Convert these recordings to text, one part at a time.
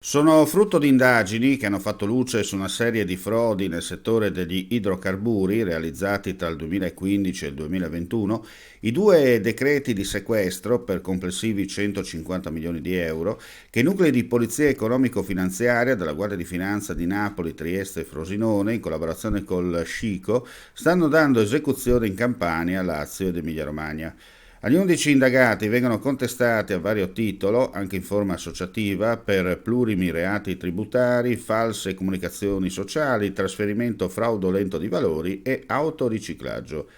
Sono frutto di indagini che hanno fatto luce su una serie di frodi nel settore degli idrocarburi realizzati tra il 2015 e il 2021, i due decreti di sequestro per complessivi 150 milioni di euro che i nuclei di polizia economico-finanziaria della Guardia di Finanza di Napoli, Trieste e Frosinone, in collaborazione col SCICO, stanno dando esecuzione in Campania, Lazio ed Emilia-Romagna. Agli 11 indagati vengono contestati a vario titolo, anche in forma associativa, per plurimi reati tributari, false comunicazioni sociali, trasferimento fraudolento di valori e autoriciclaggio.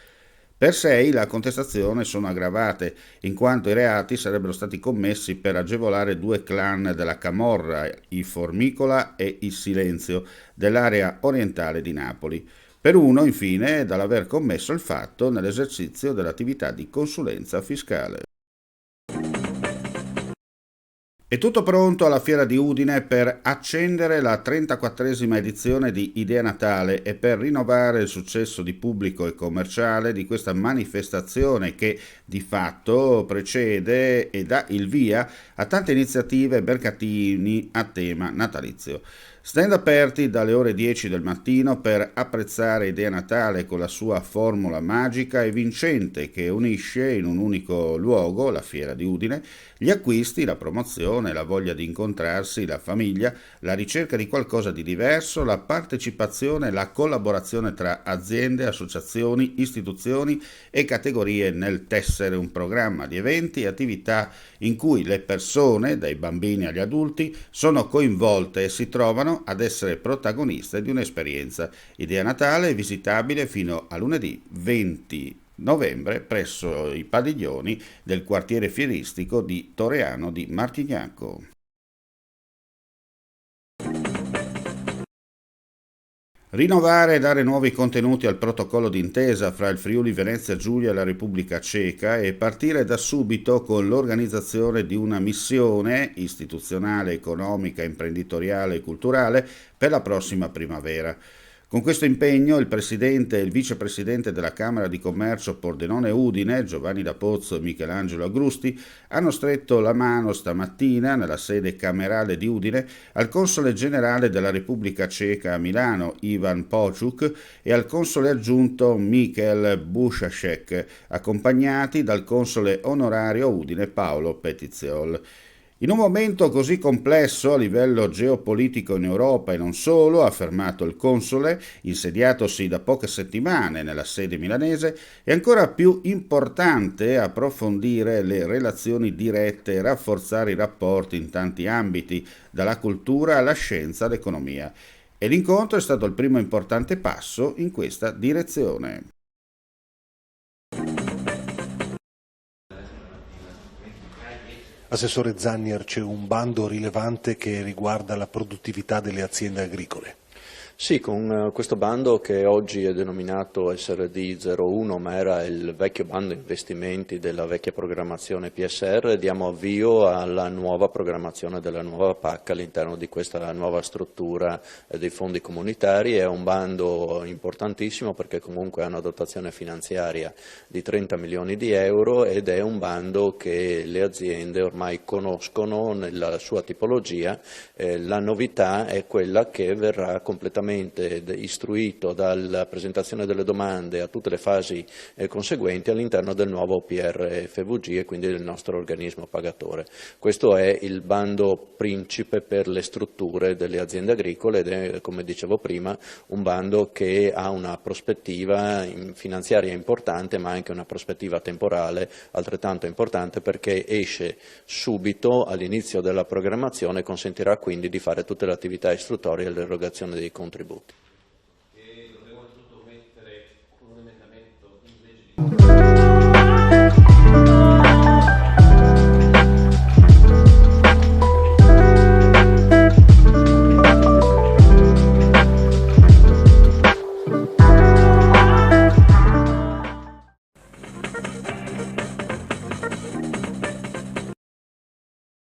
Per 6 la contestazione sono aggravate, in quanto i reati sarebbero stati commessi per agevolare due clan della Camorra, i Formicola e il Silenzio, dell'area orientale di Napoli. Per uno, infine, dall'aver commesso il fatto nell'esercizio dell'attività di consulenza fiscale. È tutto pronto alla Fiera di Udine per accendere la 34esima edizione di Idea Natale e per rinnovare il successo di pubblico e commerciale di questa manifestazione che di fatto precede e dà il via a tante iniziative e mercatini a tema natalizio. Stand aperti dalle ore 10 del mattino per apprezzare Idea Natale con la sua formula magica e vincente che unisce in un unico luogo, la Fiera di Udine, gli acquisti, la promozione, la voglia di incontrarsi, la famiglia, la ricerca di qualcosa di diverso, la partecipazione, la collaborazione tra aziende, associazioni, istituzioni e categorie nel tessere un programma di eventi e attività in cui le persone, dai bambini agli adulti, sono coinvolte e si trovano ad essere protagoniste di un'esperienza. Idea Natale è visitabile fino a lunedì 20 novembre presso i padiglioni del quartiere fieristico di Toreano di Martignacco. Rinnovare e dare nuovi contenuti al protocollo d'intesa fra il Friuli Venezia Giulia e la Repubblica Ceca e partire da subito con l'organizzazione di una missione istituzionale, economica, imprenditoriale e culturale per la prossima primavera. Con questo impegno il Presidente e il Vicepresidente della Camera di Commercio Pordenone Udine, Giovanni D'Apozzo e Michelangelo Agrusti, hanno stretto la mano stamattina nella sede camerale di Udine al Console Generale della Repubblica Ceca a Milano, Ivan Pociuk, e al Console Aggiunto Michael Bušašek, accompagnati dal Console Onorario a Udine Paolo Petiziol. In un momento così complesso a livello geopolitico in Europa e non solo, ha affermato il console, insediatosi da poche settimane nella sede milanese, è ancora più importante approfondire le relazioni dirette e rafforzare i rapporti in tanti ambiti, dalla cultura alla scienza all'economia. E l'incontro è stato il primo importante passo in questa direzione. Assessore Zannier, c'è un bando rilevante che riguarda la produttività delle aziende agricole. Sì, con questo bando che oggi è denominato SRD 01, ma era il vecchio bando investimenti della vecchia programmazione PSR, diamo avvio alla nuova programmazione della nuova PAC all'interno di questa nuova struttura dei fondi comunitari. È un bando importantissimo perché comunque ha una dotazione finanziaria di 30 milioni di euro ed è un bando che le aziende ormai conoscono nella sua tipologia. La novità è quella che verrà completamente istruito dalla presentazione delle domande a tutte le fasi conseguenti all'interno del nuovo PRFVG e quindi del nostro organismo pagatore. Questo è il bando principe per le strutture delle aziende agricole ed è, come dicevo prima, un bando che ha una prospettiva finanziaria importante ma anche una prospettiva temporale altrettanto importante perché esce subito all'inizio della programmazione e consentirà quindi di fare tutte le attività istruttorie e l'erogazione dei contributi.